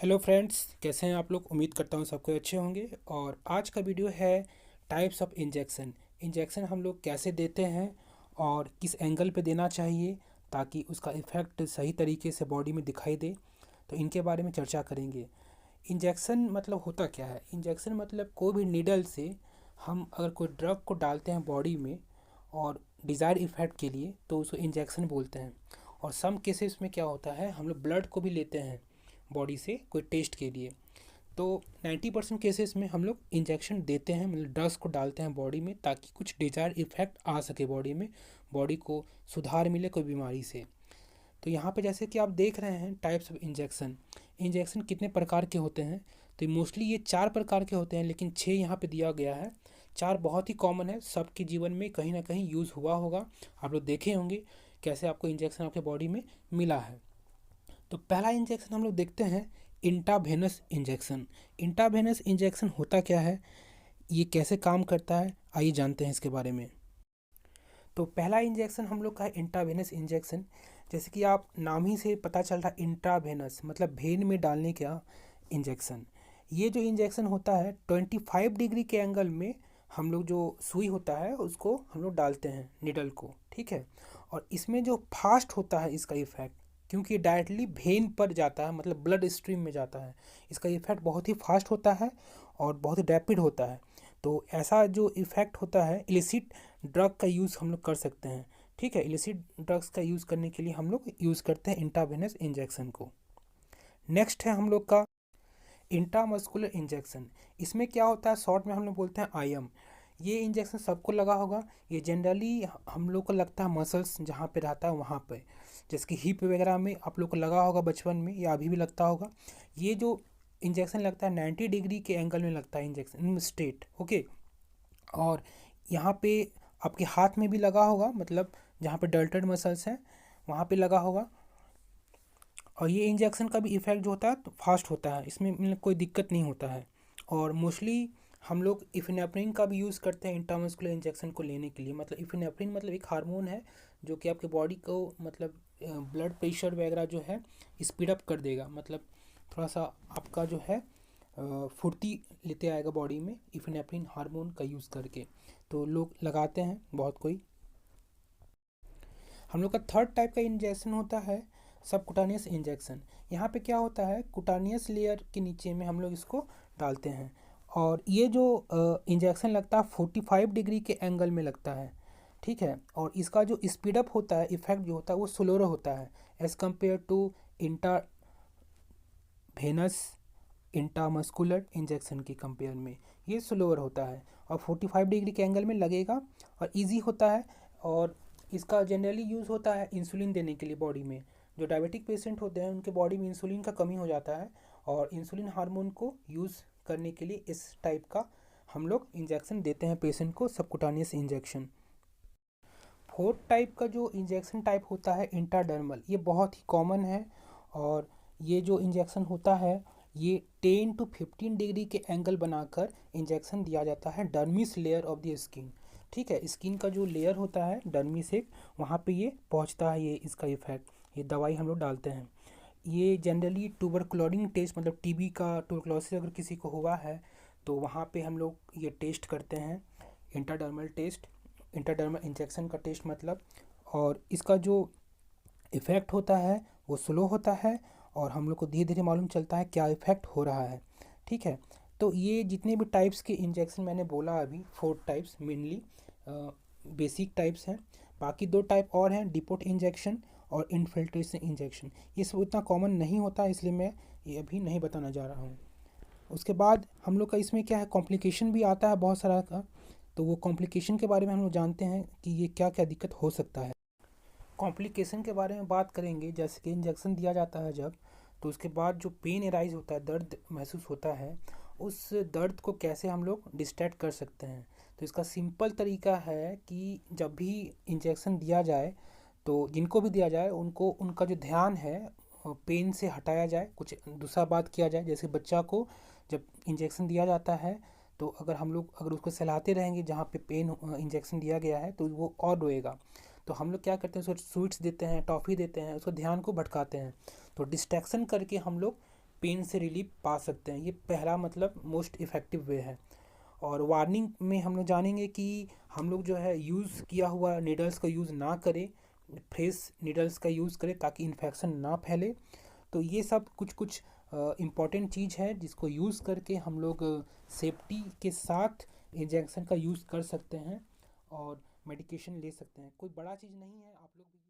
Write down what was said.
Hello friends, कैसे हैं आप लोग। उम्मीद करता हूँ सबको अच्छे होंगे। और आज का वीडियो है टाइप्स ऑफ इंजेक्शन। इंजेक्शन हम लोग कैसे देते हैं और किस एंगल पे देना चाहिए ताकि उसका इफ़ेक्ट सही तरीके से बॉडी में दिखाई दे, तो इनके बारे में चर्चा करेंगे। इंजेक्शन मतलब होता क्या है। इंजेक्शन मतलब कोई भी नीडल से हम अगर कोई ड्रग को डालते हैं बॉडी में और डिज़ायर इफ़ेक्ट के लिए, तो उसको इंजेक्शन बोलते हैं। और सम केसेस में क्या होता है, हम लोग ब्लड को भी लेते हैं बॉडी से कोई टेस्ट के लिए। तो 90% केसेस में हम लोग इंजेक्शन देते हैं, मतलब ड्रग्स को डालते हैं बॉडी में ताकि कुछ डिजायर इफेक्ट आ सके बॉडी में, बॉडी को सुधार मिले कोई बीमारी से। तो यहाँ पे जैसे कि आप देख रहे हैं टाइप्स ऑफ इंजेक्शन। इंजेक्शन कितने प्रकार के होते हैं, तो मोस्टली ये 4 प्रकार के होते हैं, लेकिन 6 यहाँ पे दिया गया है। 4 बहुत ही कॉमन है, सबके जीवन में कहीं ना कहीं यूज़ हुआ होगा, आप लोग देखे होंगे कैसे आपको इंजेक्शन आपके बॉडी में मिला है। तो पहला इंजेक्शन हम लोग देखते हैं, इंट्रावेनस इंजेक्शन। इंट्रावेनस इंजेक्शन होता क्या है, ये कैसे काम करता है, आइए जानते हैं इसके बारे में। तो पहला इंजेक्शन हम लोग का है इंट्रावेनस इंजेक्शन। जैसे कि आप नाम ही से पता चल रहा है, इंट्रावेनस मतलब भेन में डालने का इंजेक्शन। ये जो इंजेक्शन होता है 25 डिग्री के एंगल में हम लोग जो सुई होता है उसको हम लोग डालते हैं निडल को, ठीक है। और इसमें जो फास्ट होता है इसका इफेक्ट, क्योंकि डायरेक्टली भेन पर जाता है, मतलब ब्लड स्ट्रीम में जाता है, इसका इफेक्ट बहुत ही फास्ट होता है और बहुत ही रैपिड होता है। तो ऐसा जो इफेक्ट होता है, इलिसिट ड्रग का यूज़ हम लोग कर सकते हैं, ठीक है। इलिसिट ड्रग्स का यूज़ करने के लिए हम लोग यूज़ करते हैं इंट्रावेनस इंजेक्शन को। नेक्स्ट है हम लोग का इंट्रामस्कुलर इंजेक्शन। इसमें क्या होता है, शॉर्ट में हम लोग बोलते हैं आईएम। ये इंजेक्शन सबको लगा होगा। ये जनरली हम लोग को लगता है मसल्स जहाँ पे रहता है वहाँ पे, जैसे कि हिप वगैरह में आप लोग को लगा होगा बचपन में या अभी भी लगता होगा। ये जो इंजेक्शन लगता है 90 डिग्री के एंगल में लगता है इंजेक्शन स्ट्रेट, ओके। और यहाँ पे आपके हाथ में भी लगा होगा, मतलब जहाँ पे डल्टेड मसल्स हैं वहाँ पे लगा होगा। और ये इंजेक्शन का भी इफ़ेक्ट जो होता है तो फास्ट होता है, इसमें मतलब कोई दिक्कत नहीं होता है। और मोस्टली हम लोग इफिनेफ्रिन का भी यूज़ करते हैं इंट्रामस्कुलर इंजेक्शन को लेने के लिए। मतलब इफिनेफ्रिन मतलब एक हार्मोन है जो कि आपके बॉडी को मतलब ब्लड प्रेशर वगैरह जो है स्पीड अप कर देगा, मतलब थोड़ा सा आपका जो है फुर्ती लेते आएगा बॉडी में इफिनेफ्रिन हार्मोन का यूज़ करके। तो लोग लगाते हैं बहुत कोई। हम लोग का थर्ड टाइप का इंजेक्शन होता है सबकुटानियस इंजेक्शन। यहाँ पे क्या होता है, कुटानियस लेयर के नीचे में हम लोग इसको डालते हैं। और ये जो इंजेक्शन लगता है 45 डिग्री के एंगल में लगता है, ठीक है। और इसका जो स्पीड अप होता है, इफेक्ट जो होता है वो स्लोअर होता है एज़ कम्पेयर टू इंटा वेनस इंट्रामस्कुलर इंजेक्शन के कंपेयर में ये स्लोअर होता है। और 45 डिग्री के एंगल में लगेगा और इजी होता है। और इसका जनरली यूज़ होता है इंसुलिन देने के लिए बॉडी में। जो डायबिटिक पेशेंट होते हैं उनके बॉडी में इंसुलिन का कमी हो जाता है, और इंसुलिन हार्मोन को यूज़ करने के लिए इस टाइप का हम लोग इंजेक्शन देते हैं पेशेंट को, सबकुटानियस इंजेक्शन। फोर्थ टाइप का जो इंजेक्शन टाइप होता है इंट्राडर्मल, ये बहुत ही कॉमन है। और ये जो इंजेक्शन होता है ये 10 to 15 डिग्री के एंगल बनाकर इंजेक्शन दिया जाता है dermis layer of the skin, ठीक है। स्किन का जो लेयर होता है डर्मिस एक, वहाँ पे ये पहुँचता है, ये इसका इफेक्ट, ये दवाई हम लोग डालते हैं। ये जनरली ट्यूबरकुलोसिस टेस्ट, मतलब टीबी का ट्यूबरकुलोसिस अगर किसी को हुआ है तो वहाँ पे हम लोग ये टेस्ट करते हैं, इंट्राडर्मल टेस्ट, इंट्राडर्मल इंजेक्शन का टेस्ट मतलब। और इसका जो इफ़ेक्ट होता है वो स्लो होता है और हम लोग को धीरे धीरे मालूम चलता है क्या इफ़ेक्ट हो रहा है, ठीक है। तो ये जितने भी टाइप्स के इंजेक्शन मैंने बोला अभी, 4 टाइप्स मेनली बेसिक टाइप्स हैं। बाकी 2 टाइप और हैं, डिपोट इंजेक्शन और इनफिल्ट्रेशन इंजेक्शन। ये सब उतना कॉमन नहीं होता, इसलिए मैं ये अभी नहीं बताना जा रहा हूँ। उसके बाद हम लोग का इसमें क्या है, कॉम्प्लिकेशन भी आता है बहुत सारा का। तो वो कॉम्प्लिकेशन के बारे में हम लोग जानते हैं कि ये क्या क्या दिक्कत हो सकता है। कॉम्प्लिकेशन के बारे में बात करेंगे, जैसे कि इंजेक्शन दिया जाता है जब, तो उसके बाद जो पेन एराइज होता है, दर्द महसूस होता है, उस दर्द को कैसे हम लोग डिस्ट्रैक्ट कर सकते हैं। तो इसका सिंपल तरीका है कि जब भी इंजेक्शन दिया जाए, तो जिनको भी दिया जाए उनको उनका जो ध्यान है पेन से हटाया जाए, कुछ दूसरा बात किया जाए। जैसे बच्चा को जब इंजेक्शन दिया जाता है तो अगर हम लोग अगर उसको सहलाते रहेंगे जहाँ पे पेन इंजेक्शन दिया गया है तो वो और रोएगा। तो हम लोग क्या करते हैं, उसको स्वीट्स देते हैं, टॉफ़ी देते हैं, उसको ध्यान को भटकाते हैं। तो डिस्ट्रैक्शन करके हम लोग पेन से रिलीफ पा सकते हैं। ये पहला मतलब मोस्ट इफ़ेक्टिव वे है। और वार्निंग में हम लोग जानेंगे कि हम लोग जो है यूज़ किया हुआ नीडल्स का यूज़ ना करें, फ्रेश नीडल्स का यूज़ करें ताकि इन्फेक्शन ना फैले। तो ये सब कुछ कुछ इम्पॉर्टेंट चीज़ है जिसको यूज़ करके हम लोग सेफ्टी के साथ इंजेक्शन का यूज़ कर सकते हैं और मेडिकेशन ले सकते हैं। कोई बड़ा चीज़ नहीं है, आप लोग भी